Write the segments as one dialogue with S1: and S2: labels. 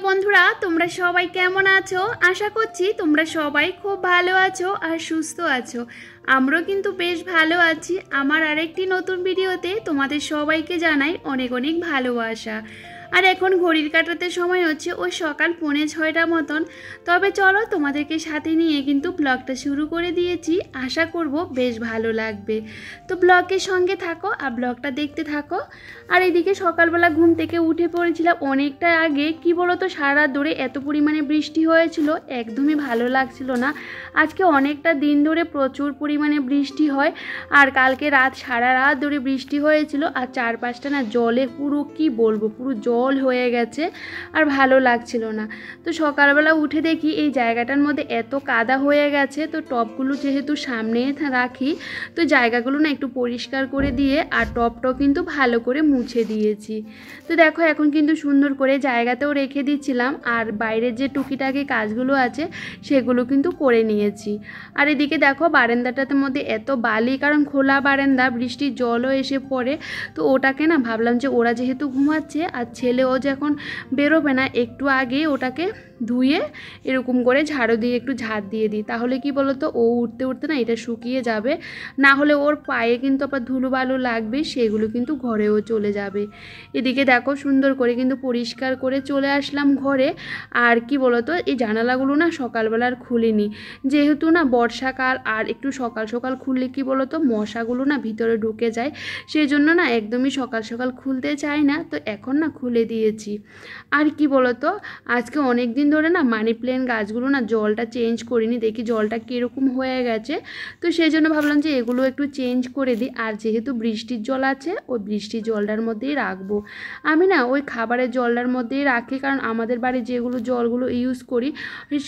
S1: বন্ধুরা, তোমরা সবাই কেমন আছো? আশা করছি তোমরা সবাই খুব ভালো আছো আর সুস্থ আছো। আমরাও কিন্তু বেশ ভালো আছি। আমার আরেকটি নতুন ভিডিওতে তোমাদের সবাইকে জানাই অনেক অনেক ভালোবাসা। আর এখন ঘড়ির কাঁটাতে সময় হচ্ছে ওই সকাল 5:45 মতন। তবে চলো তোমাদেরকে সাথে নিয়ে কিন্তু ব্লগটা শুরু করে দিয়েছি। আশা করব বেশ ভালো লাগবে। তো ব্লগের সঙ্গে থাকো আর ব্লগটা দেখতে থাকো। আর এদিকে সকালবেলা ঘুম থেকে উঠে পড়েছিলাম অনেকটা আগে। কি বলো তো, সারা রাত ধরে এত পরিমাণে বৃষ্টি হয়েছিল, একদমই ভালো লাগছিল না। আজকে অনেকটা দিন ধরে প্রচুর পরিমাণে বৃষ্টি হয়। আর কালকে সারা রাত ধরে বৃষ্টি হয়েছিল। আর চারপাশটা না জলে পুরো, কি বলবো, পুরো জল হয়ে গেছে। আর ভালো লাগছিল না। তো সকালবেলা উঠে দেখি এই জায়গাটার মধ্যে এত কাদা হয়ে গেছে। তো টবগুলো যেহেতু সামনে রাখি, তো জায়গাগুলো না একটু পরিষ্কার করে দিয়ে আর টবটাও কিন্তু ভালো করে মুছে দিয়েছি। তো দেখো এখন কিন্তু সুন্দর করে জায়গাতেও রেখে দিচ্ছিলাম। আর বাইরের যে টুকিটাকি কাজগুলো আছে সেগুলো কিন্তু করে নিয়েছি। আর এদিকে দেখো বারান্দাটার মধ্যে এত বালি, কারণ খোলা বারান্দা, বৃষ্টির জলও এসে পড়ে। তো ওটাকে না ভাবলাম যে ওরা যেহেতু ঘুমাচ্ছে আর ছেলেও যখন বেরোবে না, একটু আগে ওটাকে ধুয়ে এরকম করে ঝাড়ু দিয়ে একটু ঝাড় দিয়ে দিই। তাহলে কি বলতো, ও উঠতে উঠতে না এটা শুকিয়ে যাবে। না হলে ওর পায়ে কিন্তু আবার ধুলো বালু লাগবে, সেগুলো কিন্তু ঘরেও চলে যাবে। এদিকে দেখো সুন্দর করে কিন্তু পরিষ্কার করে চলে আসলাম ঘরে। আর কি বলতো, এই জানালাগুলো না সকালবেলা আর খুলিনি, যেহেতু না বর্ষাকাল। আর একটু সকাল সকাল খুললে কি বলতো, মশাগুলো না ভিতরে ঢুকে যায়, সেই জন্য না একদমই সকাল সকাল খুলতে চাই না। তো এখন না খুলে দিয়েছি। আর কি বলতো, আজকে অনেক দিন ধরে না মানি প্ল্যান্ট গাছগুলো না জলটা চেঞ্জ করিনি, দেখি জলটা কীরকম হয়ে গেছে। তো সেই জন্য ভাবলাম যে এগুলো একটু চেঞ্জ করে দিই। আর যেহেতু বৃষ্টির জল আছে, ওই বৃষ্টির জলটার মধ্যেই রাখবো। আমি না ওই খাবারের জলটার মধ্যেই রাখি, কারণ আমাদের বাড়ি যেগুলো জলগুলো ইউজ করি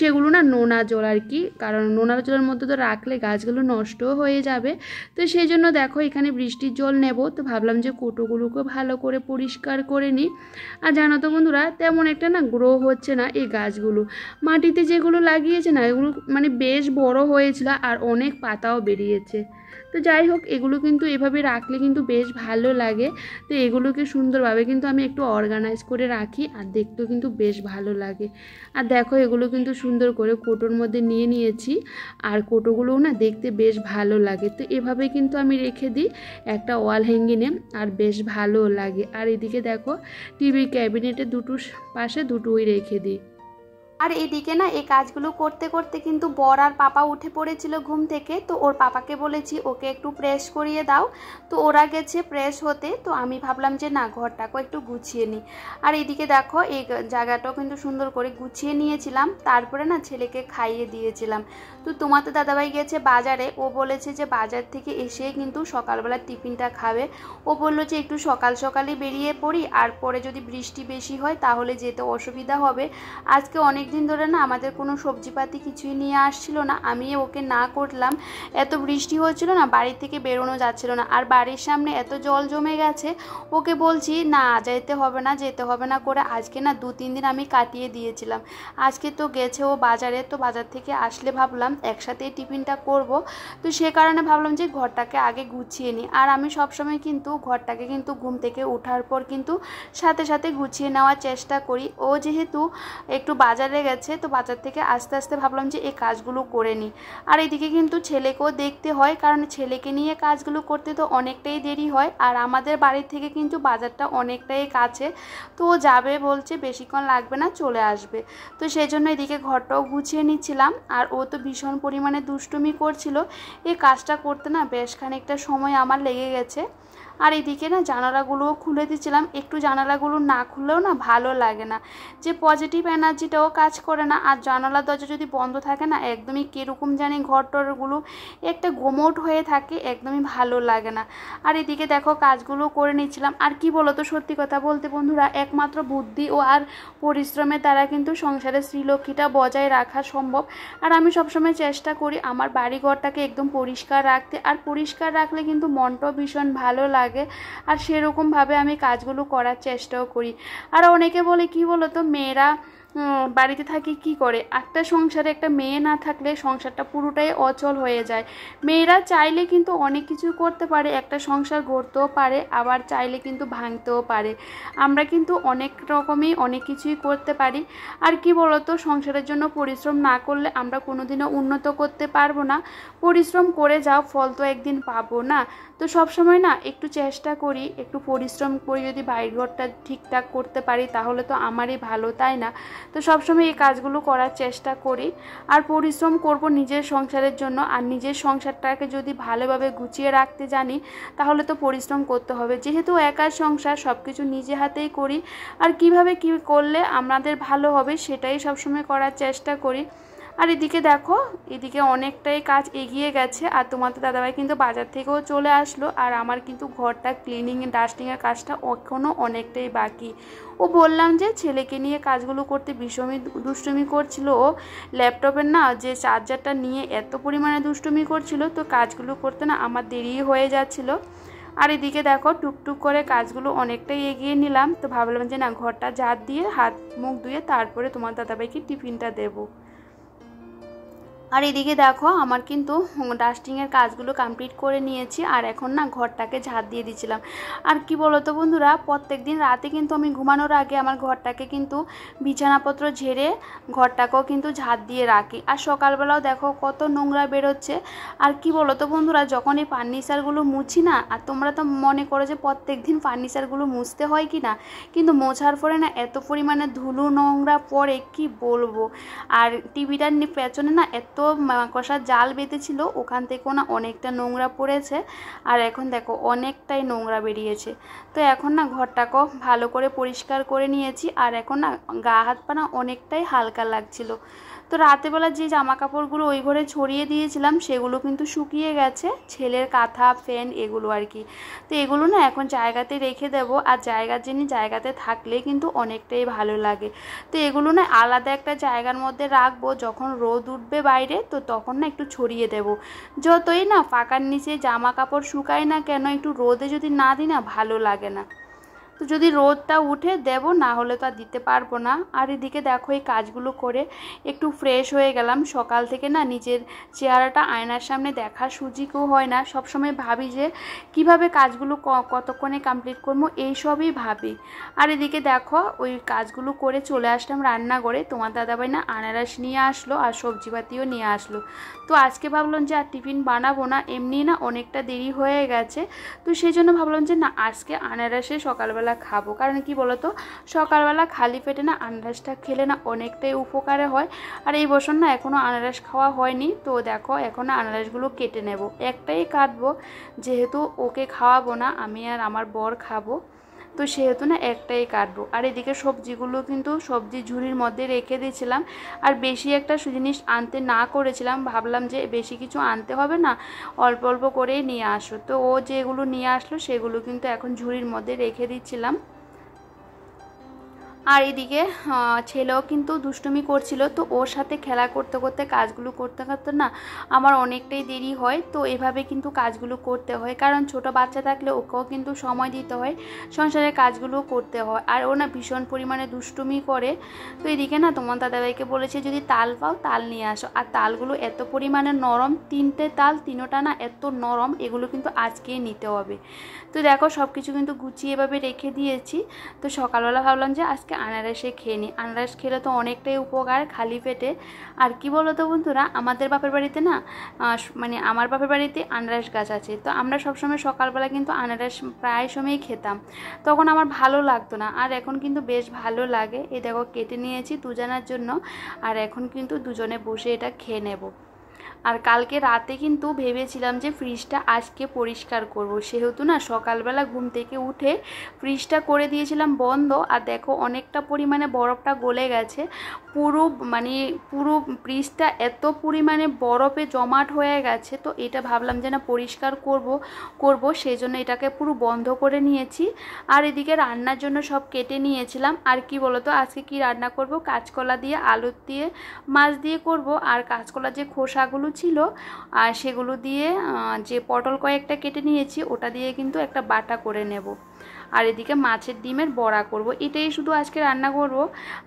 S1: সেগুলো না নোনা জল আর কি। কারণ নোনা জলের মধ্যে তো রাখলে গাছগুলো নষ্টও হয়ে যাবে। তো সেই জন্য দেখো এখানে বৃষ্টির জল নেব। তো ভাবলাম যে কোটোগুলোকে ভালো করে পরিষ্কার করে নিই। আর জানো তো বন্ধুরা, তেমন একটা না গ্রো হচ্ছে না এই গাছগুলো। মাটিতে যেগুলো লাগিয়েছে না, এগুলো মানে বেশ বড় হয়েছিল আর অনেক পাতাও বেরিয়েছে। তো যাই হোক, এগুলো কিন্তু এভাবে রাখলে কিন্তু বেশ ভালো লাগে। তো এগুলোকে সুন্দরভাবে কিন্তু আমি একটু অর্গানাইজ করে রাখি, আর দেখতেও কিন্তু বেশ ভালো লাগে। আর দেখো এগুলো কিন্তু সুন্দর করে কোটোর মধ্যে নিয়ে নিয়েছি। আর কোটোগুলোও না দেখতে বেশ ভালো লাগে। তো এভাবে কিন্তু আমি রেখে দিই একটা ওয়াল হ্যাঙ্গিংয়ে, আর বেশ ভালো লাগে। আর এদিকে দেখো টিভি ক্যাবিনেটে দুটোর পাশে দুটোই রেখে দিই। আর এদিকে না এই কাজগুলো করতে করতে কিন্তু বর আর পাপা উঠে পড়েছিল ঘুম থেকে। তো ওর পাপাকে বলেছি ওকে একটু প্রেস করিয়ে দাও। তো ওরা গেছে প্রেস হতে। তো আমি ভাবলাম যে না, ঘরটাকেও একটু গুছিয়ে নিই। আর এদিকে দেখো এই জায়গাটাও কিন্তু সুন্দর করে গুছিয়ে নিয়েছিলাম। তারপরে না ছেলেকে খাইয়ে দিয়েছিলাম। তো তোমার তো দাদাভাই গেছে বাজারে, ও বলেছে যে বাজার থেকে এসে কিন্তু সকালবেলা টিফিনটা খাবে। ও বললো যে একটু সকাল সকালই বেরিয়ে পড়ি, আর পরে যদি বৃষ্টি বেশি হয় তাহলে যেতে অসুবিধা হবে। আজকে অনেক দিন ধরে না আমাদের কোনো সবজিপাতি কিছুই নিয়ে আসছিল না। আমি ওকে না করলাম, এত বৃষ্টি হচ্ছিল না, বাড়ি থেকে বেরোনো যাচ্ছিল না। আর বাড়ির সামনে এত জল জমে গেছে, ওকে বলছি না যেতে হবে না করে আজকে না 2-3 দিন আমি কাটিয়ে দিয়েছিলাম। আজকে তো গেছে ও বাজারে, তো বাজার থেকে আসলে ভাবলাম একসাথেই টিফিনটা করব। তো সে কারণে ভাবলাম যে ঘরটাকে আগে গুছিয়ে নিই। আর আমি সবসময় কিন্তু ঘরটাকে কিন্তু ঘুম থেকে ওঠার পর কিন্তু সাথে সাথে গুছিয়ে নেওয়ার চেষ্টা করি। ও যেহেতু একটু বাজারে গেছে, তো বাজার থেকে আস্তে আস্তে ভাবলাম যে এই কাজগুলো করে নিই। আর এদিকে কিন্তু ছেলেকেও দেখতে হয়, কারণ ছেলেকে নিয়ে কাজগুলো করতে তো অনেকটাই দেরি হয়। আর আমাদের বাড়ি থেকে কিন্তু বাজারটা অনেকটাই কাছে। তো ও যাবে বলছে, বেশিক্ষণ লাগবে না, চলে আসবে। তো সেই জন্য এদিকে ঘরটাও গুছিয়ে নিচ্ছিলাম। আর ও তো ভীষণ পরিমাণে দুষ্টুমি করছিল। এই কাজটা করতে না বেশ খানিকটা সময় আমার লেগে গেছে। আর এদিকে না জানালাগুলোও খুলে দিচ্ছিলাম। একটু জানালাগুলো না খুললেও না ভালো লাগে না, যে পজিটিভ এনার্জিটাও কাজ করে না। আর জানালা দরজা যদি বন্ধ থাকে না, একদমই কীরকম জানি ঘরটরগুলো একটা গোমট হয়ে থাকে, একদমই ভালো লাগে না। আর এদিকে দেখো কাজগুলো করে নিচ্ছিলাম। আর কি বলো তো, সত্যি কথা বলতে বন্ধুরা, একমাত্র বুদ্ধি ও আর পরিশ্রমের দ্বারা কিন্তু সংসারের শ্রীলক্ষ্মীটা বজায় রাখা সম্ভব। আর আমি সবসময় চেষ্টা করি আমার বাড়িঘরটাকে একদম পরিষ্কার রাখতে। আর পরিষ্কার রাখলে কিন্তু মনটাও ভীষণ ভালো লাগে। আর সেরকমভাবে আমি কাজগুলো করার চেষ্টাও করি। আর অনেকে বলে কি বলো তো, মেয়েরা বাড়িতে থাকি কি করে, একটা সংসারে একটা মেয়ে না থাকলে সংসারটা পুরোটাই অচল হয়ে যায়। মেয়েরা চাইলে কিন্তু অনেক কিছু করতে পারে, একটা সংসার গড়তেও পারে, আবার চাইলে কিন্তু ভাঙতেও পারে। আমরা কিন্তু অনেক রকমই অনেক কিছুই করতে পারি। আর কি বলতো, সংসারের জন্য পরিশ্রম না করলে আমরা কোনোদিনও উন্নত করতে পারবো না। পরিশ্রম করে যাও, ফল তো একদিন পাবো না। তো সবসময় না একটু চেষ্টা করি, একটু পরিশ্রম করি, যদি বাড়িঘরটা ঠিকঠাক করতে পারি তাহলে তো আমারই ভালো, তাই না? তো সবসময় এই কাজগুলো করার চেষ্টা করি। আর পরিশ্রম করব নিজের সংসারের জন্য। আর নিজের সংসারটাকে যদি ভালোভাবে গুছিয়ে রাখতে জানি তাহলে তো পরিশ্রম করতে হবে। যেহেতু একার সংসার, সব কিছু নিজে হাতেই করি। আর কিভাবে কি করলে আমাদের ভালো হবে সেটাই সবসময় করার চেষ্টা করি। আর এদিকে দেখো, এদিকে অনেকটাই কাজ এগিয়ে গেছে। আর তোমাদের দাদাভাই কিন্তু বাজার থেকেও চলে আসলো। আর আমার কিন্তু ঘরটা ক্লিনিং ডাস্টিংয়ের কাজটা এখনও অনেকটাই বাকি। ও বললাম যে ছেলেকে নিয়ে কাজগুলো করতে ভীষণই দুষ্টুমি করছিল। ও ল্যাপটপের না যে চার্জারটা নিয়ে এত পরিমাণে দুষ্টুমি করছিল, তো কাজগুলো করতে না আমার দেরি হয়ে যাচ্ছিল। আর এদিকে দেখো টুকটুক করে কাজগুলো অনেকটাই এগিয়ে নিলাম। তো ভাবলাম যে না, ঘরটা ঝাড় দিয়ে হাত মুখ ধুয়ে তারপরে তোমার দাদাভাইকে টিফিনটা দেবো। আর এদিকে দেখো আমার কিন্তু ডাস্টিংয়ের কাজগুলো কমপ্লিট করে নিয়েছি। আর এখন না ঘরটাকে ঝাড় দিয়ে দিচ্ছিলাম। আর কি বলো তো বন্ধুরা, প্রত্যেক দিন রাতে কিন্তু আমি ঘুমানোর আগে আমার ঘরটাকে কিন্তু বিছানাপত্র ঝেড়ে ঘরটাকেও কিন্তু ঝাড় দিয়ে রাখি। আর সকালবেলাও দেখো কত নোংরা বেরোচ্ছে। আর কি বলো তো বন্ধুরা, যখন এই ফার্নিচারগুলো মুছি না, আর তোমরা তো মনে করো যে প্রত্যেক দিন ফার্নিচারগুলো মুছতে হয় কি না, কিন্তু মোছার পরে না এত পরিমাণে ধুলো নোংরা পড়ে কি বলবো। আর টিভিটার পেছনে না এত মাকড়সার জাল বেঁধেছিল, ওখান থেকেও না অনেকটা নোংরা পড়েছে। আর এখন দেখো অনেকটাই নোংরা বেরিয়েছে। তো এখন না ঘরটাকেও ভালো করে পরিষ্কার করে নিয়েছি। আর এখন না গা হাত পা না অনেকটাই হালকা লাগছিল। তো রাতেবেলা যে জামা কাপড়গুলো ওই ঘরে ছড়িয়ে দিয়েছিলাম সেগুলো কিন্তু শুকিয়ে গেছে, ছেলের কাঁথা ফ্যান এগুলো আর কি। তো এগুলো না এখন জায়গাতে রেখে দেব। আর জায়গার জিনিস জায়গাতে থাকলে কিন্তু অনেকটাই ভালো লাগে। তো এগুলো না আলাদা একটা জায়গার মধ্যে রাখবো, যখন রোদ উঠবে বাইরে তো তখন না একটু ছড়িয়ে দেব। যতই না পাকার নিচে জামা কাপড় শুকায় না কেন, একটু রোদে যদি না দিই না ভালো লাগে না। তো যদি রোদটা উঠে দেব, না হলে তো আর দিতে পারবো না। আর এদিকে দেখো এই কাজগুলো করে একটু ফ্রেশ হয়ে গেলাম। সকাল থেকে না নিজের চেহারাটা আয়নার সামনে দেখার সুযোগও হয় না। সবসময় ভাবি যে কিভাবে কাজগুলো কতক্ষণে কমপ্লিট করবো, এইসবই ভাবি। আর এদিকে দেখো ওই কাজগুলো করে চলে আসলাম রান্নাঘরে। তোমার দাদাভাই না আনারস নিয়ে আসলো আর সবজিপাতিও নিয়ে আসলো। তো আজকে ভাবলাম যে আর টিফিন বানাবো না, এমনি না অনেকটা দেরি হয়ে গেছে। তো সেই জন্য ভাবলাম যে না, আজকে আনারসে সকালবেলা খাবো। কারণ কি বলতো, সকালবেলা খালি পেটে না আনারসটা খেলে না অনেকটাই উপকারে হয়। আর এই বছর না এখনও আনারস খাওয়া হয়নি। তো দেখো এখন আনারসগুলো কেটে নেব, একটাই কাটবো, যেহেতু ওকে খাওয়াবো না, আমি আর আমার বর খাবো, তো সেহেতু না একটাই কাটবো। আর এদিকে সবজিগুলো কিন্তু সবজি ঝুড়ির মধ্যে রেখে দিয়েছিলাম। আর বেশি একটা জিনিস আনতে না করেছিলাম, ভাবলাম যে বেশি কিছু আনতে হবে না, অল্প অল্প করেই নিয়ে আসো। তো ও যেগুলো নিয়ে আসলো সেগুলো কিন্তু এখন ঝুড়ির মধ্যে রেখে দিচ্ছিলাম। আর এদিকে ছেলেও কিন্তু দুষ্টুমি করছিল। তো ওর সাথে খেলা করতে করতে কাজগুলো করতে করতে না আমার অনেকটাই দেরি হয়। তো এভাবে কিন্তু কাজগুলো করতে হয়, কারণ ছোট বাচ্চা থাকলে ওকেও কিন্তু সময় দিতে হয়, সংসারের কাজগুলো করতে হয়। আর ও না ভীষণ পরিমাণে দুষ্টুমি করে। তো এদিকে না তোমার দাদাভাইকে বলেছে যদি তাল পাও তাল নিয়ে আসো। আর তালগুলো এত পরিমাণে নরম, 3টে তাল, 3টা না এত নরম, এগুলো কিন্তু আজকেই নিতে হবে। তো দেখো সব কিছু কিন্তু গুছিয়ে এভাবে রেখে দিয়েছি। তো সকালবেলা ভাবলাম যে আজকে আনারসে খেয়ে নিই। আনারস খেলে তো অনেকটাই উপকার খালি পেটে। আর কি বলো তো বন্ধুরা, আমাদের বাপের বাড়িতে না মানে আমার বাপের বাড়িতে আনারস গাছ আছে। তো আমরা সবসময় সকালবেলা কিন্তু আনারস প্রায় সময়ই খেতাম, তখন আমার ভালো লাগতো না। আর এখন কিন্তু বেশ ভালো লাগে। এই দেখো কেটে নিয়েছি দুজনের জন্য। আর এখন কিন্তু দুজনে বসে এটা খেয়ে নেব। আর কালকে রাতে কিন্তু ভেবেছিলাম যে ফ্রিজটা আজকে পরিষ্কার করব, সেহেতু না সকালবেলা ঘুম থেকে উঠে ফ্রিজটা করে দিয়েছিলাম বন্ধ। আর দেখো অনেকটা পরিমাণে বরফটা গলে গেছে, পুরো ফ্রিজটা এত পরিমাণে বরফে জমাট হয়ে গেছে। তো এটা ভাবলাম যে না পরিষ্কার করব, সেই জন্য এটাকে পুরো বন্ধ করে নিয়েছি। আর এদিকে রান্নার জন্য সব কেটে নিয়েছিলাম। আর কি বলতো, আজকে কি রান্না করব, কাঁচকলা দিয়ে আলু দিয়ে মাছ দিয়ে করব। আর কাঁচকলা যে খোসাগুলো ছিল আর সেগুলো দিয়ে যে পটল কয়েকটা কেটে নিয়েছি ওটা দিয়ে কিন্তু একটা বাটা করে নেব। আর এদিকে মাছের ডিমের বড়া করব। এটাই শুধু আজকে রান্না করব।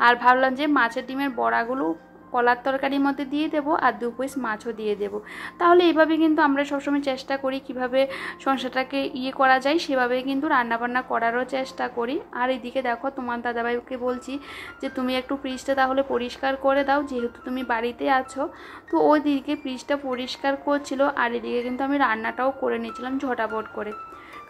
S1: আর ভাবলাম যে মাছের ডিমের বড়াগুলো কলার তরকারির মধ্যে দিয়ে দেবো আর 2 পিস মাছও দিয়ে দেবো। তাহলে এইভাবে কিন্তু আমরা সবসময় চেষ্টা করি কিভাবে সংসারটাকে করা যায়, সেভাবে কিন্তু রান্নাবান্না করারও চেষ্টা করি। আর এদিকে দেখো তোমার দাদাভাইকে বলছি যে তুমি একটু ফ্রিজটা তাহলে পরিষ্কার করে দাও, যেহেতু তুমি বাড়িতে আছো। তো ওই দিকে ফ্রিজটা পরিষ্কার করছিল আর এদিকে কিন্তু আমি রান্নাটাও করে নিয়েছিলাম ঝটাপট করে।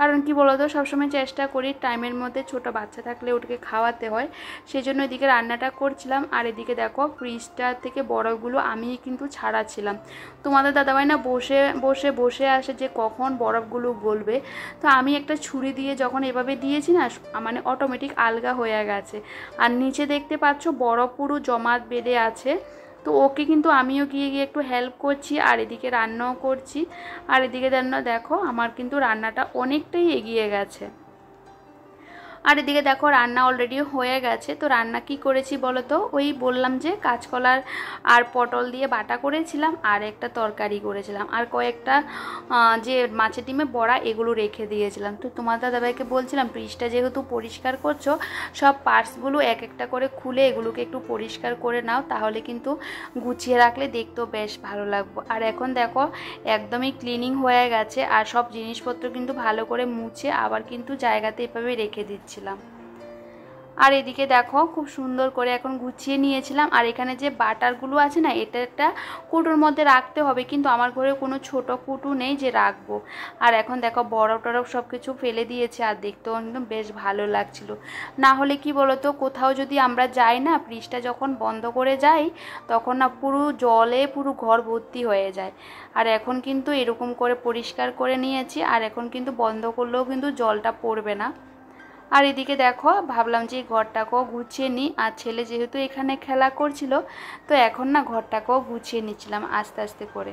S1: কারণ কি বলতো, সবসময় চেষ্টা করি টাইমের মধ্যে, ছোট বাচ্চা থাকলে ওটাকে খাওয়াতে হয়, সেই জন্য এদিকে রান্নাটা করছিলাম। আর এদিকে দেখো ফ্রিজটা থেকে বরফগুলো আমি কিন্তু ছাড়াচ্ছিলাম। তোমাদের দাদাভাই না বসে বসে বসে আসে যে কখন বরফগুলো গলবে। তো আমি একটা ছুরি দিয়ে যখন এভাবে দিয়েছি না, মানে অটোমেটিক আলগা হয়ে গেছে। আর নিচে দেখতে পাচ্ছ বরফ পুরো জমাট বেঁধে আছে। তো ওকে কিন্তু আমিও গিয়ে গিয়ে একটু হেল্প করছি আর এদিকে রান্নাও করছি। আর এদিকে দেখো আমার কিন্তু রান্নাটা অনেকটাই এগিয়ে গেছে। আর এদিকে দেখো রান্না অলরেডি হয়ে গেছে। তো রান্না কি করেছি বলো তো, ওই বললাম যে কাঁচকলার আর পটল দিয়ে বাটা করেছিলাম, আর একটা তরকারি করেছিলাম, আর কয়েকটা যে মাছের ডিমে বড়া এগুলো রেখে দিয়েছিলাম। তো তোমার দাদাভাইকে বলছিলাম ফ্রিজটা যেহেতু পরিষ্কার করছো, সব পার্টসগুলো এক একটা করে খুলে এগুলোকে একটু পরিষ্কার করে নাও, তাহলে কিন্তু গুছিয়ে রাখলে দেখতেও বেশ ভালো লাগবে। আর এখন দেখো একদমই ক্লিনিং হয়ে গেছে আর সব জিনিসপত্র কিন্তু ভালো করে মুছে আবার কিন্তু জায়গাতে এভাবে রেখে দিচ্ছি। আর এদিকে দেখো খুব সুন্দর করে এখন গুছিয়ে নিয়েছিলাম। আর এখানে যে বাটারগুলো আছে না, এটা একটা কুটোর মধ্যে রাখতে হবে, কিন্তু আমার ঘরে কোনো ছোট কুটো নেই যে রাখবো। আর এখন দেখো বরফ টরফ সব কিছু ফেলে দিয়েছে আর দেখতেও একদম বেশ ভালো লাগছিল। না হলে কি বলতো, কোথাও যদি আমরা যাই না, ফ্রিজটা যখন বন্ধ করে যাই তখন না পুরো জলে পুরো ঘর ভর্তি হয়ে যায়। আর এখন কিন্তু এরকম করে পরিষ্কার করে নিয়েছি, আর এখন কিন্তু বন্ধ করলেও কিন্তু জলটা পড়বে না। আর এদিকে দেখো ভাবলাম যে ঘরটাকেও গুছিয়ে নিই, আর ছেলে যেহেতু এখানে খেলা করছিল, তো এখন না ঘরটাকেও গুছিয়ে নিচ্ছিলাম আস্তে আস্তে করে।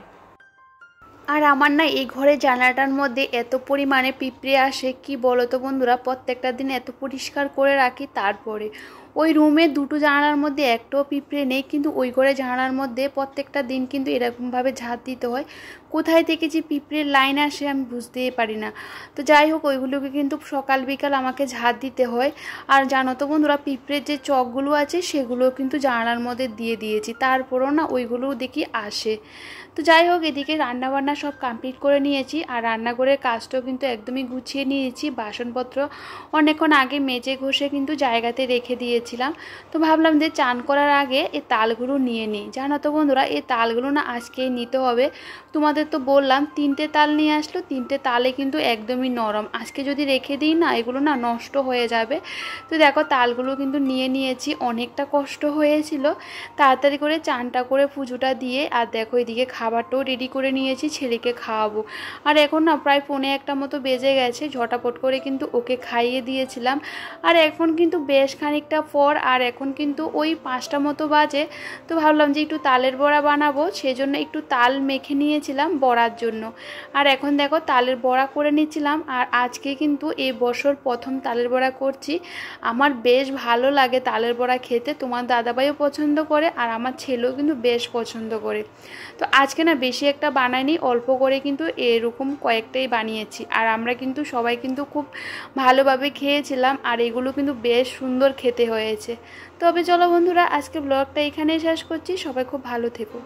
S1: আর আমার না এই ঘরে জানালাটার মধ্যে এত পরিমাণে পিঁপড়ে আসে, কি বলো তো বন্ধুরা, প্রত্যেকটা দিন এত পরিষ্কার করে রাখি, তারপরে ওই রুমে দুটো জানালার মধ্যে একটাও পিঁপড়ে নেই, কিন্তু ওই ঘরে জানালার মধ্যে প্রত্যেকটা দিন কিন্তু এরকমভাবে ঝাঁট দিতে হয়। কোথায় থেকে যে পিঁপড়ের লাইন আসে আমি বুঝতেই পারি না। তো যাই হোক, ওইগুলোকে কিন্তু সকাল বিকাল আমাকে ঝাঁট দিতে হয়। আর জানো তো বন্ধুরা, পিঁপড়ের যে চকগুলো আছে সেগুলো কিন্তু জানালার মধ্যে দিয়ে দিয়েছি, তারপরও না ওইগুলোও দেখি আসে। তো যাই হোক, এদিকে রান্নাবান্না সব কমপ্লিট করে নিয়েছি আর রান্নাঘরের কাজটাও কিন্তু একদমই গুছিয়ে নিয়েছি। বাসনপত্র অনেকক্ষণ আগে মেজে ঘষে কিন্তু জায়গাতে রেখে দিয়েছিলাম। তো ভাবলাম যে চান করার আগে এই তালগুলো নিয়ে নিই। জানো তো বন্ধুরা, এই তালগুলো না আজকেই নিতে হবে। তোমাদের তো বললাম 3টে তাল নিয়ে আসলো, 3টে তালে কিন্তু একদমই নরম, আজকে যদি রেখে দিই না এগুলো না নষ্ট হয়ে যাবে। তো দেখো তালগুলো কিন্তু নিয়ে নিয়েছি, অনেকটা কষ্ট হয়েছিল। তাড়াতাড়ি করে চানটা করে পুজোটা দিয়ে, আর দেখো এদিকে খাবারটাও রেডি করে নিয়েছি, ছেলেকে খাওয়াবো। আর এখন না প্রায় 1:45 মতো বেজে গেছে, ঝটাপট করে কিন্তু ওকে খাইয়ে দিয়েছিলাম। আর এখন কিন্তু বেশ খানিকটা পর, আর এখন কিন্তু ওই 5টা মতো বাজে। তো ভাবলাম যে একটু তালের বড়া বানাবো, সেজন্য একটু তাল মেখে নিয়েছিলাম বড়ার জন্য। আর এখন দেখো তালের বড়া করে নিচ্ছিলাম। আর আজকে কিন্তু এই বছর প্রথম তালের বড়া করছি। আমার বেশ ভালো লাগে তালের বড়া খেতে, তোমার দাদাভাইও পছন্দ করে আর আমার ছেলেও কিন্তু বেশ পছন্দ করে। তো আজকে না বেশি একটা বানাইনি, অল্প করে কিন্তু এরকম কয়েকটাই বানিয়েছি। আর আমরা কিন্তু সবাই কিন্তু খুব ভালোভাবে খেয়েছিলাম, আর এগুলো কিন্তু বেশ সুন্দর খেতে হয়েছে। তবে চলো বন্ধুরা, আজকে ব্লগটা এখানেই শেষ করছি। সবাই খুব ভালো থেকো।